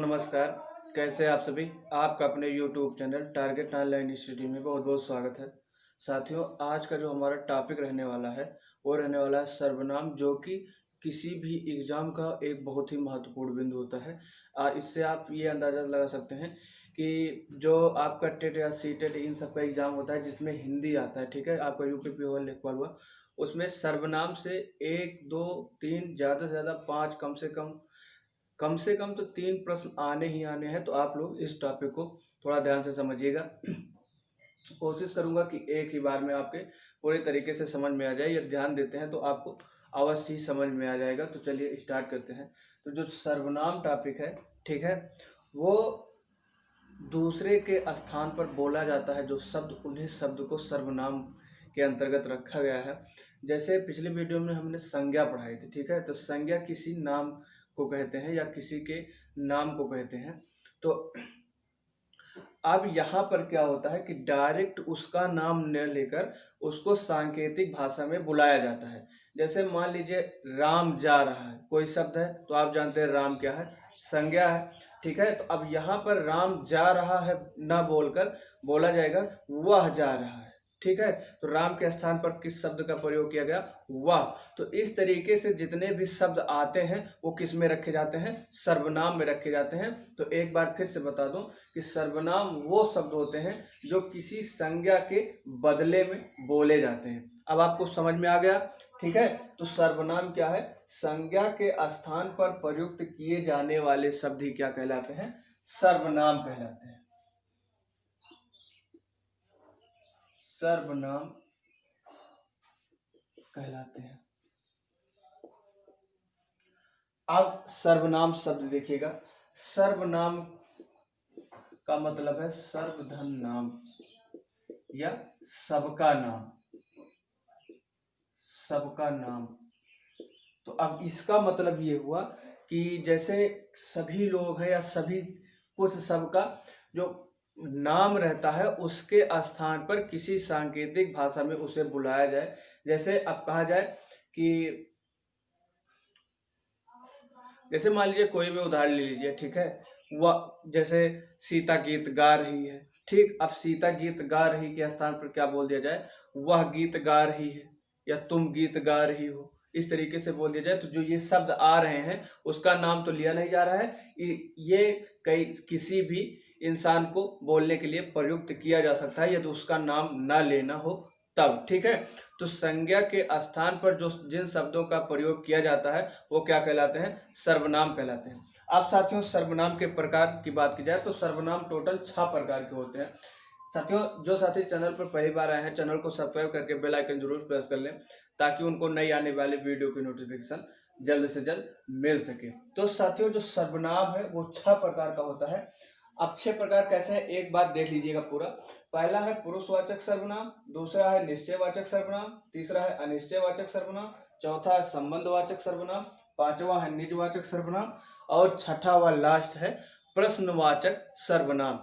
नमस्कार। कैसे आप सभी। आपका अपने YouTube channel target online study में बहुत बहुत स्वागत है। साथियों, आज का जो हमारा टॉपिक रहने वाला है वो रहने वाला है सर्वनाम, जो कि किसी भी एग्ज़ाम का एक बहुत ही महत्वपूर्ण बिंदु होता है। इससे आप ये अंदाज़ा लगा सकते हैं कि जो आपका टेट या सीटेट इन सब का एग्ज़ाम होता है जिसमें हिंदी आता है, ठीक है, आपका यूपीपी हुआ, लेखपाल हुआ, उसमें सर्वनाम से 1, 2, 3, ज़्यादा से ज़्यादा 5, कम से कम तो 3 प्रश्न आने ही आने हैं। तो आप लोग इस टॉपिक को थोड़ा ध्यान से समझिएगा। कोशिश करूंगा कि एक ही बार में आपके पूरे तरीके से समझ में आ जाए। या ध्यान देते हैं तो आपको अवश्य ही समझ में आ जाएगा। तो चलिए स्टार्ट करते हैं। तो जो सर्वनाम टॉपिक है, ठीक है, वो दूसरे के स्थान पर बोला जाता है जो शब्द, उन्हीं शब्द को सर्वनाम के अंतर्गत रखा गया है। जैसे पिछले वीडियो में हमने संज्ञा पढ़ाई थी, ठीक है, तो संज्ञा किसी नाम को कहते हैं या किसी के नाम को कहते हैं। तो अब यहाँ पर क्या होता है कि डायरेक्ट उसका नाम न लेकर उसको सांकेतिक भाषा में बुलाया जाता है। जैसे मान लीजिए राम जा रहा है, कोई शब्द है तो आप जानते हैं राम क्या है, संज्ञा है, ठीक है। तो अब यहाँ पर राम जा रहा है ना बोलकर बोला जाएगा वह जा रहा है, ठीक है। तो राम के स्थान पर किस शब्द का प्रयोग किया गया, वह। तो इस तरीके से जितने भी शब्द आते हैं वो किस में रखे जाते हैं, सर्वनाम में रखे जाते हैं। तो एक बार फिर से बता दूं कि सर्वनाम वो शब्द होते हैं जो किसी संज्ञा के बदले में बोले जाते हैं। अब आपको समझ में आ गया, ठीक है। तो सर्वनाम क्या है, संज्ञा के स्थान पर प्रयुक्त किए जाने वाले शब्द ही क्या कहलाते हैं, सर्वनाम कहलाते हैं। सर्वनाम कहलाते हैं। अब सर्वनाम शब्द देखिएगा। सर्वनाम का मतलब है सर्वधन नाम या सबका नाम, सबका नाम। तो अब इसका मतलब ये हुआ कि जैसे सभी लोग हैं या सभी कुछ, सबका जो नाम रहता है उसके स्थान पर किसी सांकेतिक भाषा में उसे बुलाया जाए। जैसे अब कहा जाए कि जैसे मान लीजिए कोई भी उदाहरण ले लीजिए, ठीक है, वह जैसे सीता गीत गा रही है, ठीक। अब सीता गीत गा रही के स्थान पर क्या बोल दिया जाए, वह गीत गा रही है या तुम गीत गा रही हो, इस तरीके से बोल दिया जाए। तो जो ये शब्द आ रहे हैं उसका नाम तो लिया नहीं जा रहा है, ये कई किसी भी इंसान को बोलने के लिए प्रयुक्त किया जा सकता है यदि उसका नाम ना लेना हो तब, ठीक है। तो संज्ञा के स्थान पर जो जिन शब्दों का प्रयोग किया जाता है वो क्या कहलाते हैं, सर्वनाम कहलाते हैं। अब साथियों, सर्वनाम के प्रकार की बात की जाए तो सर्वनाम टोटल 6 प्रकार के होते हैं। साथियों, जो साथी चैनल पर पहली बार आए हैं, चैनल को सब्सक्राइब करके बेल आइकन जरूर प्रेस कर लें ताकि उनको नई आने वाली वीडियो की नोटिफिकेशन जल्द से जल्द मिल सके। तो साथियों, जो सर्वनाम है वो 6 प्रकार का होता है। अब 6 प्रकार कैसे हैं एक बार देख लीजिएगा पूरा। पहला है पुरुषवाचक सर्वनाम, दूसरा है निश्चयवाचक सर्वनाम, तीसरा है अनिश्चयवाचक सर्वनाम, चौथा है संबंधवाचक सर्वनाम, पांचवा है निजवाचक सर्वनाम और छठा व लास्ट है प्रश्नवाचक सर्वनाम।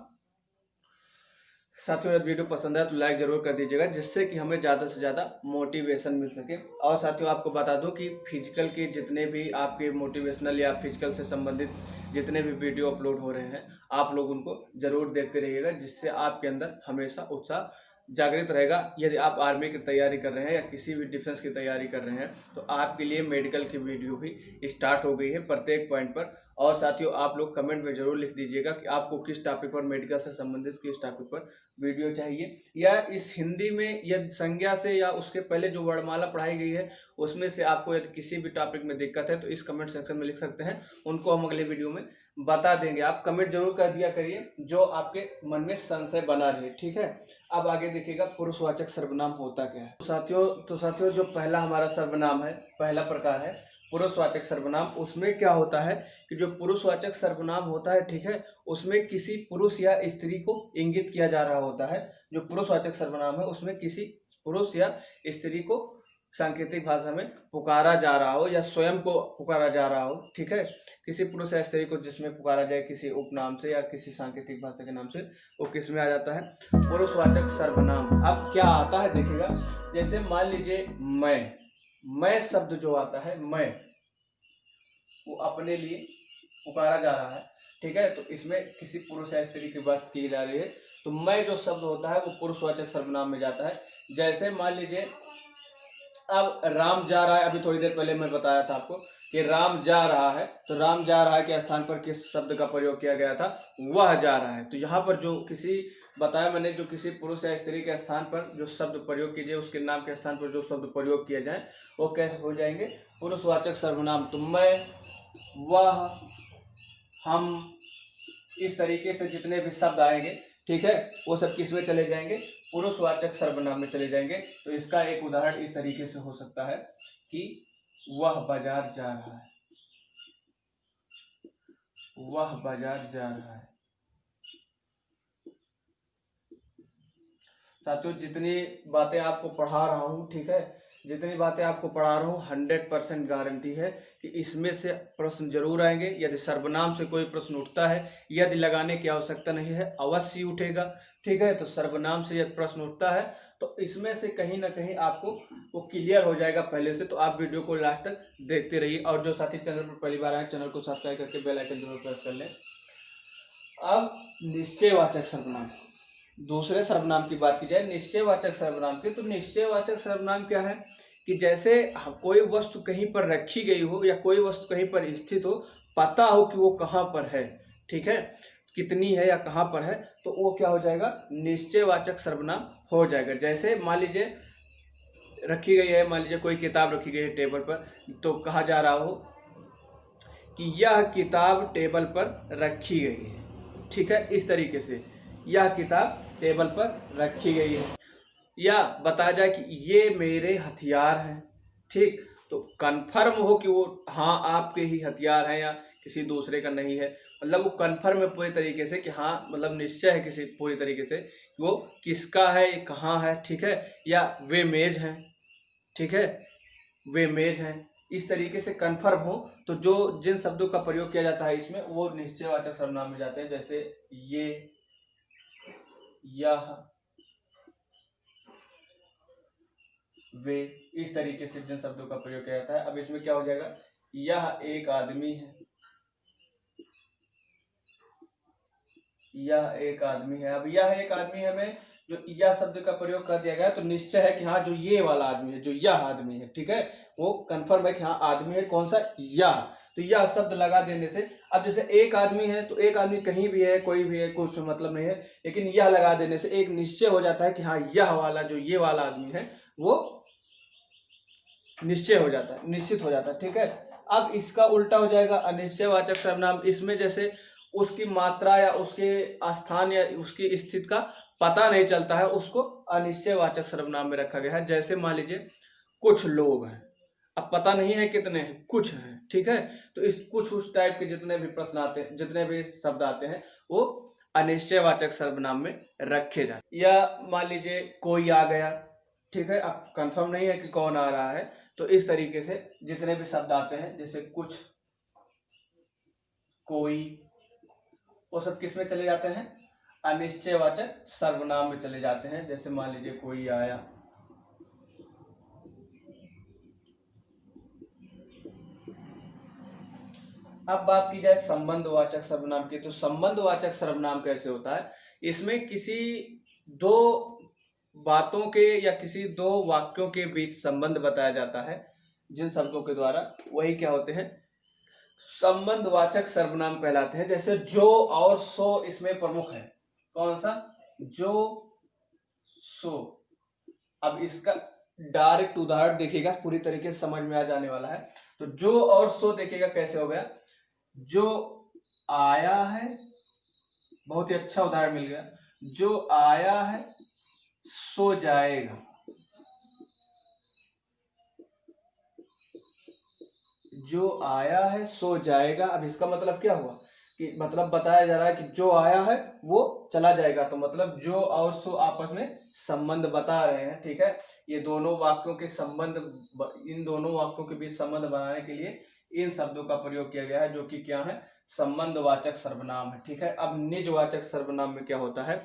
साथियों, यदि वीडियो पसंद है तो लाइक जरूर कर दीजिएगा जिससे कि हमें ज़्यादा से ज़्यादा मोटिवेशन मिल सके। और साथियों, आपको बता दूं कि फिजिकल के जितने भी आपके मोटिवेशनल या फिजिकल से संबंधित जितने भी वीडियो अपलोड हो रहे हैं, आप लोग उनको जरूर देखते रहिएगा जिससे आपके अंदर हमेशा उत्साह जागृत रहेगा। यदि आप आर्मी की तैयारी कर रहे हैं या किसी भी डिफेंस की तैयारी कर रहे हैं तो आपके लिए मेडिकल की वीडियो भी स्टार्ट हो गई है प्रत्येक पॉइंट पर। और साथियों, आप लोग कमेंट में जरूर लिख दीजिएगा कि आपको किस टॉपिक पर, मेडिकल से संबंधित किस टॉपिक पर वीडियो चाहिए, या इस हिंदी में या संज्ञा से या उसके पहले जो वर्णमाला पढ़ाई गई है उसमें से आपको यदि किसी भी टॉपिक में दिक्कत है तो इस कमेंट सेक्शन में लिख सकते हैं, उनको हम अगले वीडियो में बता देंगे। आप कमेंट जरूर कर दिया करिए जो आपके मन में संशय बना रहे, ठीक है। अब आगे देखिएगा पुरुषवाचक सर्वनाम होता क्या है। साथियों, जो पहला हमारा सर्वनाम है, पहला प्रकार है पुरुषवाचक सर्वनाम। उसमें क्या होता है कि जो पुरुषवाचक सर्वनाम होता है, ठीक है, उसमें किसी पुरुष या स्त्री को इंगित किया जा रहा होता है। जो पुरुषवाचक सर्वनाम है उसमें किसी पुरुष या स्त्री को सांकेतिक भाषा में पुकारा जा रहा हो या स्वयं को पुकारा जा रहा हो, ठीक है। किसी पुरुष या स्त्री को जिसमें पुकारा जाए किसी उपनाम से या किसी सांकेतिक भाषा के नाम से, वो किस में आ जाता है, पुरुषवाचक सर्वनाम। अब क्या आता है देखिएगा, जैसे मान लीजिए मैं शब्द जो आता है, मैं, वो अपने लिए पुकारा जा रहा है, ठीक है, तो इसमें किसी पुरुष या स्त्री की बात की जा रही है, तो मैं जो शब्द होता है वो पुरुषवाचक सर्वनाम में जाता है। जैसे मान लीजिए अब राम जा रहा है, अभी थोड़ी देर पहले मैं बताया था आपको कि राम जा रहा है, तो राम जा रहा है के स्थान पर किस शब्द का प्रयोग किया गया था, वह जा रहा है। तो यहाँ पर जो किसी बताया मैंने, जो किसी पुरुष या स्त्री के स्थान पर जो शब्द प्रयोग कीजिए, उसके नाम के स्थान पर जो शब्द प्रयोग किए जाए वो क्या हो जाएंगे, पुरुषवाचक सर्वनाम। तो मैं, वह, हम, इस तरीके से जितने भी शब्द आएंगे, ठीक है, वो सब किस में चले जाएंगे, पुरुषवाचक सर्वनाम में चले जाएंगे। तो इसका एक उदाहरण इस तरीके से हो सकता है कि वह बाजार जा रहा है, वह बाजार जा रहा है। साथियों, जितनी बातें आपको पढ़ा रहा हूँ, ठीक है, जितनी बातें आपको पढ़ा रहा हूँ 100% गारंटी है कि इसमें से प्रश्न जरूर आएंगे। यदि सर्वनाम से कोई प्रश्न उठता है, यदि लगाने की आवश्यकता नहीं है, अवश्य उठेगा, ठीक है। तो सर्वनाम से यदि प्रश्न उठता है तो इसमें से कहीं ना कहीं आपको वो क्लियर हो जाएगा पहले से। तो आप वीडियो को लास्ट तक देखते रहिए, और जो साथी चैनल पर पहली बार आए, चैनल को सब्सक्राइब करके बेल आइकन जरूर प्रेस कर लें। अब निश्चयवाचक सर्वनाम, दूसरे सर्वनाम की बात की जाए, निश्चयवाचक सर्वनाम की, तो निश्चयवाचक सर्वनाम क्या है कि जैसे कोई वस्तु कहीं पर रखी गई हो या कोई वस्तु कहीं पर स्थित हो, पता हो कि वो कहाँ पर है, ठीक है, कितनी है या कहाँ पर है, तो वो क्या हो जाएगा, निश्चयवाचक सर्वनाम हो जाएगा। जैसे मान लीजिए रखी गई है, मान लीजिए कोई किताब रखी गई है टेबल पर, तो कहा जा रहा हो कि यह किताब टेबल पर रखी गई है, ठीक है, इस तरीके से यह किताब टेबल पर रखी गई है। या बताया जाए कि ये मेरे हथियार हैं, ठीक, तो कंफर्म हो कि वो हाँ आपके ही हथियार हैं या किसी दूसरे का नहीं है, मतलब वो कंफर्म है पूरी तरीके से कि हाँ, मतलब निश्चय है किसी पूरी तरीके से वो किसका है, कहाँ है, ठीक है, या वे मेज हैं, ठीक है, वे मेज हैं, इस तरीके से कंफर्म हो तो जो जिन शब्दों का प्रयोग किया जाता है इसमें, वो निश्चयवाचक सर्वनाम में जाते हैं। जैसे ये, यह, वे, इस तरीके से जिन शब्दों का प्रयोग किया जाता है। अब इसमें क्या हो जाएगा, यह एक आदमी है, यह एक आदमी है। अब यह एक आदमी है में जो यह शब्द का प्रयोग कर दिया गया तो निश्चय है कि हाँ जो ये वाला आदमी है, जो यह आदमी है, ठीक है, वो कंफर्म है कि हाँ आदमी है, कौन सा, यह। तो यह शब्द लगा देने से, अब जैसे एक आदमी है तो एक आदमी कहीं भी है, कोई भी है, कुछ मतलब नहीं है, लेकिन यह लगा देने से एक निश्चय हो जाता है कि हाँ यह वाला, जो ये वाला आदमी है, वो निश्चय हो जाता है, निश्चित हो जाता है, ठीक है। अब इसका उल्टा हो जाएगा अनिश्चयवाचक सर्वनाम। इसमें जैसे उसकी मात्रा या उसके स्थान या उसकी स्थिति का पता नहीं चलता है, उसको अनिश्चयवाचक सर्वनाम में रखा गया है। जैसे मान लीजिए कुछ लोग हैं, अब पता नहीं है कितने हैं, कुछ हैं, ठीक है, तो इस कुछ उस टाइप के जितने भी प्रश्न आते हैं, जितने भी शब्द आते हैं, वो अनिश्चयवाचक सर्वनाम में रखे जाते। या मान लीजिए कोई आ गया, ठीक है, अब कंफर्म नहीं है कि कौन आ रहा है, तो इस तरीके से जितने भी शब्द आते हैं, जैसे कुछ, कोई, वो सब किस में चले जाते हैं, अनिश्चयवाचक सर्वनाम में चले जाते हैं। जैसे मान लीजिए कोई आया, अब बात की जाए संबंधवाचक सर्वनाम की, तो संबंधवाचक सर्वनाम कैसे होता है, इसमें किसी दो बातों के या किसी दो वाक्यों के बीच संबंध बताया जाता है जिन शब्दों के द्वारा, वही क्या होते हैं, संबंधवाचक सर्वनाम कहलाते हैं। जैसे जो और सो इसमें प्रमुख है, कौन सा, जो, सो। अब इसका डायरेक्ट उदाहरण देखिएगा, पूरी तरीके से समझ में आ जाने वाला है। तो जो और सो देखिएगा कैसे हो गया, जो आया है, बहुत ही अच्छा उदाहरण मिल गया, जो आया है सो जाएगा, जो आया है सो जाएगा। अब इसका मतलब क्या हुआ कि मतलब बताया जा रहा है कि जो आया है वो चला जाएगा, तो मतलब जो और सो आपस में संबंध बता रहे हैं, ठीक है। ये दोनों वाक्यों के संबंध, इन दोनों वाक्यों के बीच संबंध बनाने के लिए इन शब्दों का प्रयोग किया गया है, जो कि क्या है, संबंधवाचक सर्वनाम है, ठीक है। अब निजवाचक सर्वनाम में क्या होता है,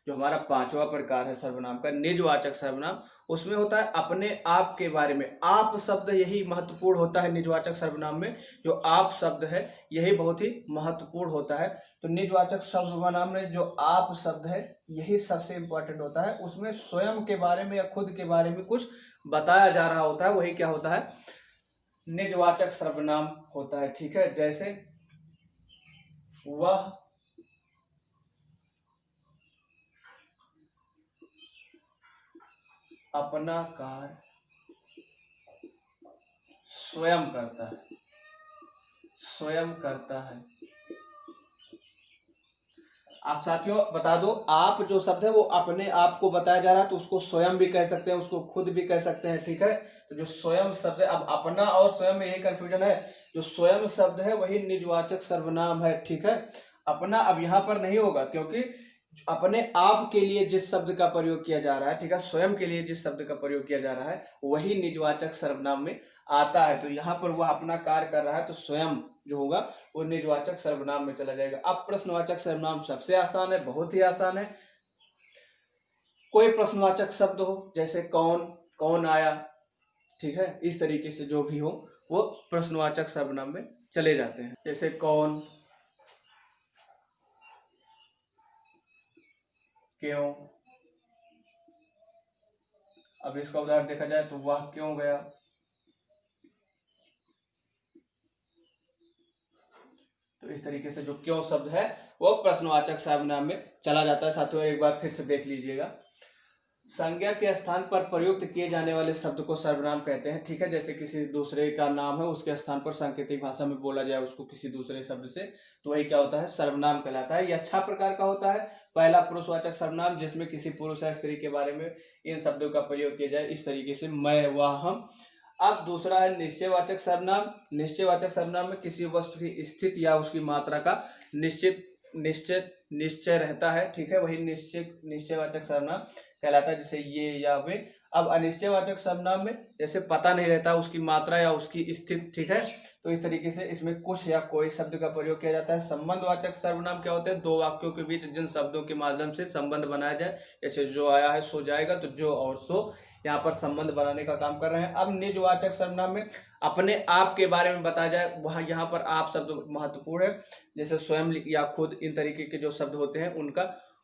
जो हमारा पांचवा प्रकार है सर्वनाम का, निजवाचक सर्वनाम, उसमें होता है अपने आप के बारे में। आप शब्द यही महत्वपूर्ण होता है निजवाचक सर्वनाम में, जो आप शब्द है यही बहुत ही महत्वपूर्ण होता है। तो निजवाचक सर्वनाम में जो आप शब्द है यही सबसे इंपॉर्टेंट होता है। उसमें स्वयं के बारे में या खुद के बारे में कुछ बताया जा रहा होता है, वही क्या होता है, निजवाचक सर्वनाम होता है। ठीक है, जैसे वह अपना कार्य स्वयं करता है, स्वयं करता है। आप साथियों बता दो, आप जो शब्द है वो अपने आप को बताया जा रहा है तो उसको स्वयं भी कह सकते हैं, उसको खुद भी कह सकते हैं। ठीक है, तो जो स्वयं शब्द है, अब अपना और स्वयं में यही कंफ्यूजन है, जो स्वयं शब्द है वही निजवाचक सर्वनाम है। ठीक है, अपना अब यहाँ पर नहीं होगा, क्योंकि अपने आप के लिए जिस शब्द का प्रयोग किया जा रहा है, ठीक है, स्वयं के लिए जिस शब्द का प्रयोग किया जा रहा है वही निजवाचक सर्वनाम में आता है। तो यहाँ पर वह अपना कार्य कर रहा है तो स्वयं जो होगा वो निजवाचक सर्वनाम में चला जाएगा। अब प्रश्नवाचक सर्वनाम सबसे आसान है, बहुत ही आसान है। कोई प्रश्नवाचक शब्द हो, जैसे कौन, कौन आया, ठीक है, इस तरीके से जो भी हो वो प्रश्नवाचक सर्वनाम में चले जाते हैं। जैसे कौन, क्यों। अब इसका उदाहरण देखा जाए तो वह क्यों गया। तो इस तरीके से जो क्यों शब्द है वो प्रश्नवाचक सर्वनाम में चला जाता है। साथियों एक बार फिर से देख लीजिएगा, संज्ञा के स्थान पर प्रयुक्त किए जाने वाले शब्द को सर्वनाम कहते हैं। ठीक है, जैसे किसी दूसरे का नाम है, उसके स्थान पर सांकेतिक भाषा में बोला जाए उसको किसी दूसरे शब्द से, तो वही क्या होता है, सर्वनाम कहलाता है। यह 6 प्रकार का होता है। पहला पुरुषवाचक सर्वनाम, जिसमें किसी पुरुष या स्त्री के बारे में इन शब्दों का प्रयोग किया जाए, इस तरीके से मैं, वह, हम। अब दूसरा है निश्चयवाचक सर्वनाम। निश्चयवाचक सर्वनाम में किसी वस्तु की स्थिति या उसकी मात्रा का निश्चित निश्चय रहता है। ठीक है, वही निश्चयवाचक सर्वनाम कहलाता है, जैसे ये या वे। अब अनिश्चयवाचक सर्वनाम में जैसे पता नहीं रहता उसकी मात्रा या उसकी स्थिति। ठीक है, तो इस तरीके से इसमें कुछ या कोई शब्द का प्रयोग किया जाता है। संबंधवाचक सर्वनाम क्या होते हैं, दो वाक्यों के बीच जिन शब्दों के माध्यम से संबंध बनाया जाए, जैसे जो आया है सो जाएगा, तो जो और सो यहाँ पर संबंध बनाने का काम कर रहे हैं। अब निजवाचक सर्वनाम में अपने आप के बारे में बताया जाए, वहाँ यहाँ पर आप शब्द महत्वपूर्ण है, जैसे स्वयं या खुद, इन तरीके के जो शब्द होते हैं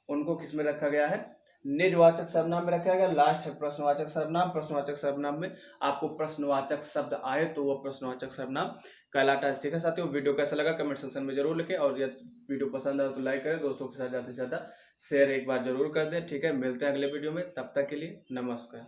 उनको किस में रखा गया है, निजवाचक सर्वनाम में रखा गया। लास्ट है प्रश्नवाचक सर्वनाम। प्रश्नवाचक सर्वनाम में आपको प्रश्नवाचक शब्द आए तो वो प्रश्नवाचक सर्वनाम कहलाता है। ठीक है साथियों, वीडियो कैसा लगा कमेंट सेक्शन में जरूर लिखें, और यदि वीडियो पसंद आए तो लाइक करें, दोस्तों के साथ ज़्यादा से ज़्यादा शेयर एक बार जरूर कर दें। ठीक है, मिलते हैं अगले वीडियो में, तब तक के लिए नमस्कार।